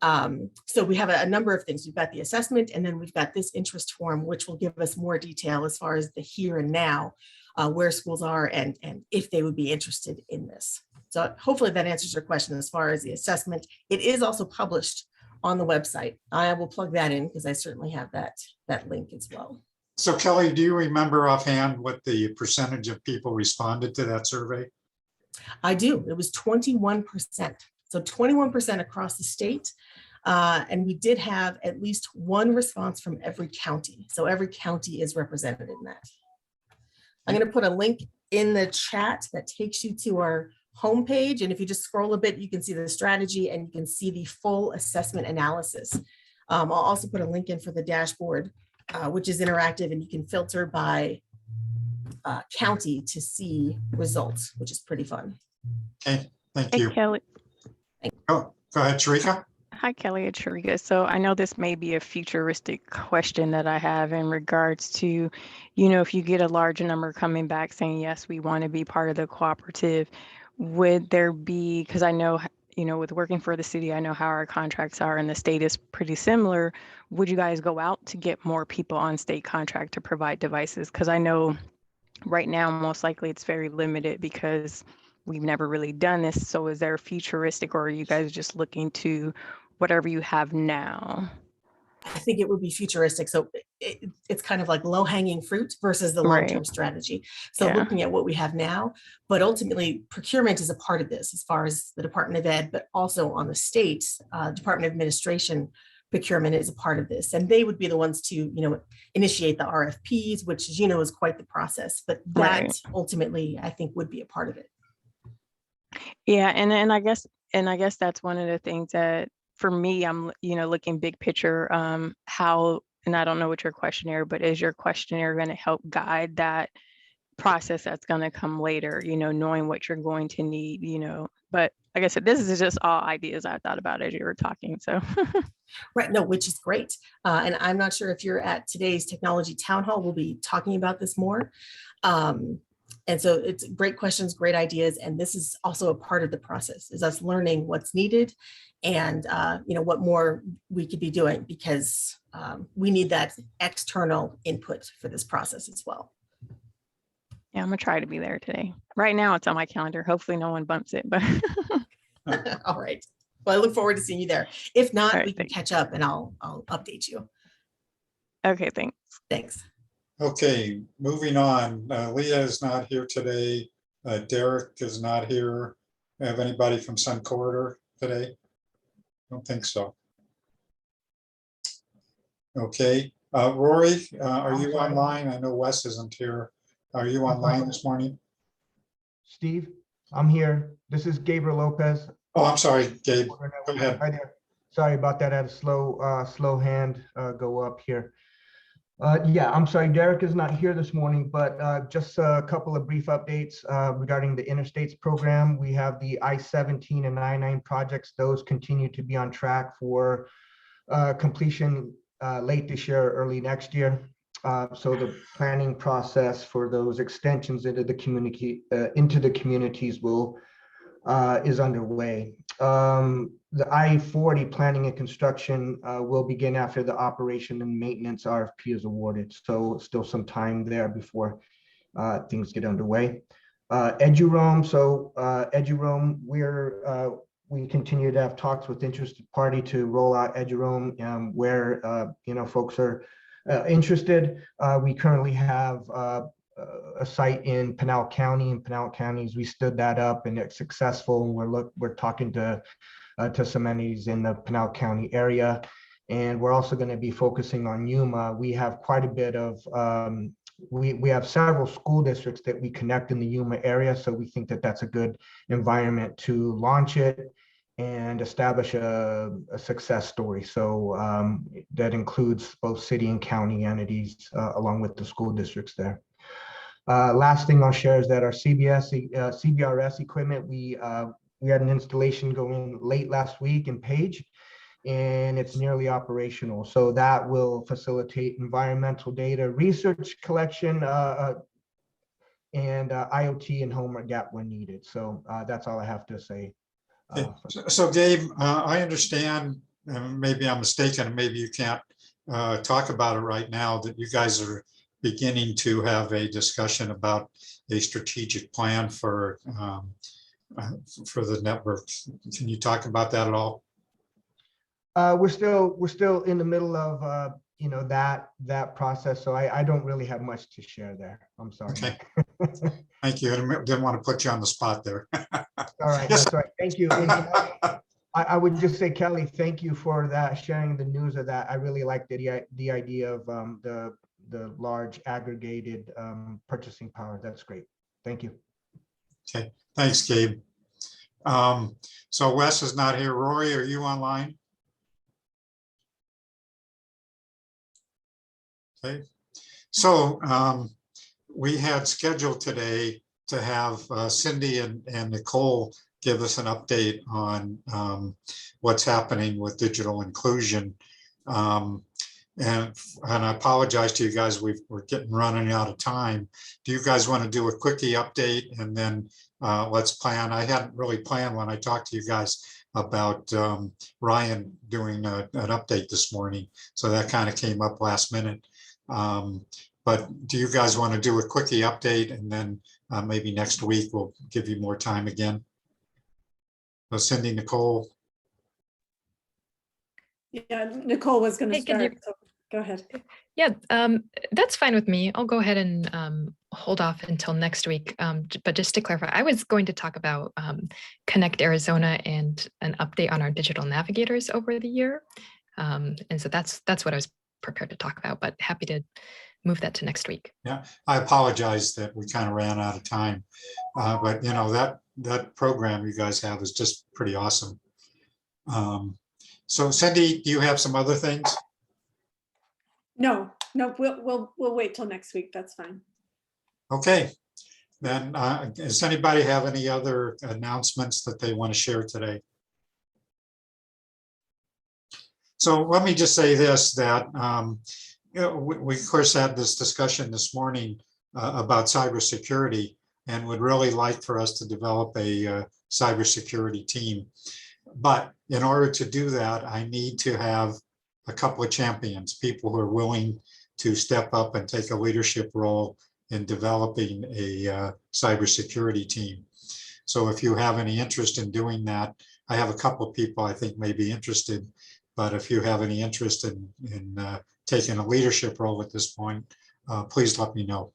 So we have a number of things. We've got the assessment, and then we've got this interest form, which will give us more detail as far as the here and now, where schools are and if they would be interested in this. So hopefully that answers your question as far as the assessment. It is also published on the website. I will plug that in because I certainly have that link as well. So Kelly, do you remember offhand what the percentage of people responded to that survey? I do. It was 21%. So 21% across the state. And we did have at least one response from every county. So every county is represented in that. I'm going to put a link in the chat that takes you to our homepage. And if you just scroll a bit, you can see the strategy and you can see the full assessment analysis. I'll also put a link in for the dashboard, which is interactive, and you can filter by county to see results, which is pretty fun. Okay, thank you. Hey, Kelly. Oh, go ahead, Sharika. Hi, Kelly. It's Sharika. So I know this may be a futuristic question that I have in regards to, if you get a large number coming back saying, yes, we want to be part of the cooperative, would there be, because I know, with working for the city, I know how our contracts are and the state is pretty similar. Would you guys go out to get more people on state contract to provide devices? Because I know right now, most likely it's very limited because we've never really done this. So is there futuristic, or are you guys just looking to whatever you have now? I think it would be futuristic. So it's kind of like low hanging fruit versus the long-term strategy. So looking at what we have now, but ultimately procurement is a part of this as far as the Department of Ed, but also on the state, Department of Administration procurement is a part of this. And they would be the ones to, initiate the RFPs, which, as you know, is quite the process, but that ultimately I think would be a part of it. Yeah. And I guess that's one of the things that for me, I'm, looking big picture, how, and I don't know what your questionnaire, but is your questionnaire going to help guide that process that's going to come later, knowing what you're going to need, but like I said, this is just all ideas I thought about as you were talking. So. Right. No, which is great. And I'm not sure if you're at today's technology town hall, we'll be talking about this more. And so it's great questions, great ideas. And this is also a part of the process, is us learning what's needed and, what more we could be doing, because we need that external input for this process as well. Yeah, I'm gonna try to be there today. Right now it's on my calendar. Hopefully no one bumps it, but. All right. Well, I look forward to seeing you there. If not, All right, we can catch up and I'll update you. Okay, thanks. Thanks. Okay, moving on. Leah is not here today. Derek is not here. Have anybody from Sun Corridor today? Don't think so. Okay, Rory, are you online? I know Wes isn't here. Are you online this morning? Steve, I'm here. This is Gabriel Lopez. Oh, I'm sorry, Gabe. Go ahead. Hi there. Sorry about that. I had a slow hand go up here. Yeah, I'm sorry, Derek is not here this morning, but just a couple of brief updates regarding the Interstates program. We have the I-17 and I-9 projects. Those continue to be on track for completion late this year, early next year. So the planning process for those extensions into the communities is underway. The I-40 planning and construction will begin after the operation and maintenance RFP is awarded. So still some time there before things get underway. Eduroam, we continue to have talks with interested party to roll out Eduroam where folks are interested. We currently have a site in Pinal County. In Pinal County, we stood that up and it's successful. And we're talking to some entities in the Pinal County area, and we're also going to be focusing on Yuma. We have quite a bit of we have several school districts that we connect in the Yuma area, so we think that that's a good environment to launch it and establish a success story. So that includes both city and county entities along with the school districts there. Last thing I'll share is that our CBRS equipment, we had an installation going late last week in Page, and it's nearly operational. So that will facilitate environmental data research collection and IoT and homework gap when needed. So that's all I have to say. So Gabe, I understand, and maybe I'm mistaken, and maybe you can't talk about it right now, that you guys are beginning to have a discussion about a strategic plan for the network. Can you talk about that at all? We're still in the middle of you know, that process, so I don't really have much to share there. I'm sorry. Okay. Thank you. I didn't want to put you on the spot there. All right, that's all right. Thank you. And I would just say, Kelly, thank you for that, sharing the news of that. I really like the idea of the large aggregated purchasing power. That's great. Thank you. Okay, thanks, Gabe. So Wes is not here. Rory, are you online? Okay, so we had scheduled today to have Cindy and Nicole give us an update on what's happening with digital inclusion. And I apologize to you guys, we're running out of time. Do you guys want to do a quickie update and then let's plan? I hadn't really planned when I talked to you guys about Ryan doing an update this morning. So that kind of came up last minute. But do you guys want to do a quickie update and then maybe next week we'll give you more time again? So Cindy, Nicole. Yeah, Nicole was going to Hey, can start. you- So go ahead. Yeah, that's fine with me. I'll go ahead and hold off until next week. But just to clarify, I was going to talk about Connect Arizona and an update on our digital navigators over the year. And so that's what I was prepared to talk about, but happy to move that to next week. Yeah, I apologize that we kind of ran out of time. But you know, that program you guys have is just pretty awesome. So Cindy, do you have some other things? No, we'll wait till next week. That's fine. Okay, then does anybody have any other announcements that they want to share today? So let me just say this, that you know, we of course had this discussion this morning about cybersecurity, and would really like for us to develop a cybersecurity team. But in order to do that, I need to have a couple of champions, people who are willing to step up and take a leadership role in developing a cybersecurity team. So if you have any interest in doing that, I have a couple of people I think may be interested, but if you have any interest in taking a leadership role at this point, please let me know.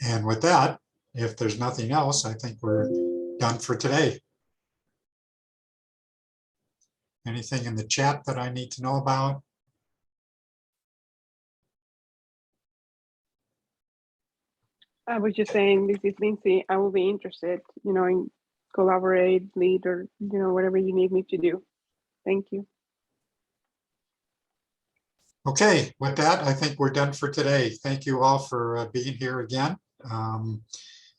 And with that, if there's nothing else, I think we're done for today. Anything in the chat that I need to know about? I was just saying, this is Lindsay. I will be interested, you know, in collaborate, lead, or, you know, whatever you need me to do. Thank you. Okay, with that, I think we're done for today. Thank you all for being here again.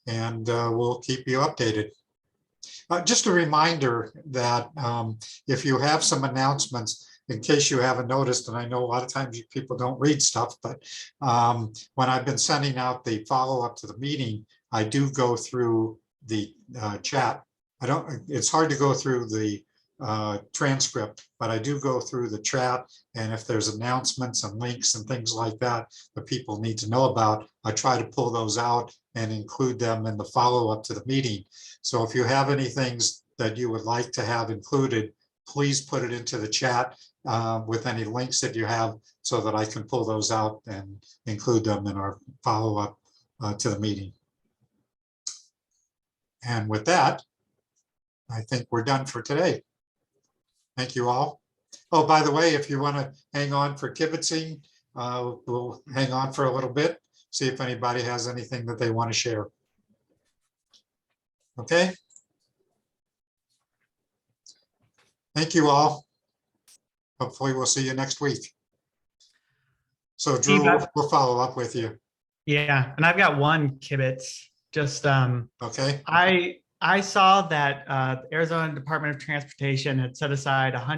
And we'll keep you updated. Just a reminder that if you have some announcements, in case you haven't noticed, and I know a lot of times people don't read stuff, but when I've been sending out the follow-up to the meeting, I do go through the chat. It's hard to go through the transcript, but I do go through the chat, and if there's announcements and links and things like that that people need to know about, I try to pull those out and include them in the follow-up to the meeting. So if you have any things that you would like to have included, please put it into the chat with any links that you have so that I can pull those out and include them in our follow-up to the meeting. And with that, I think we're done for today. Thank you all. Oh, by the way, if you want to hang on for kibitzing, we'll hang on for a little bit, see if anybody has anything that they want to share. Okay. Thank you all. Hopefully we'll see you next week. So Drew, Steve, we'll follow up with you. Yeah, and I've got one kibitz. Just Okay. I saw that Arizona Department of Transportation had set aside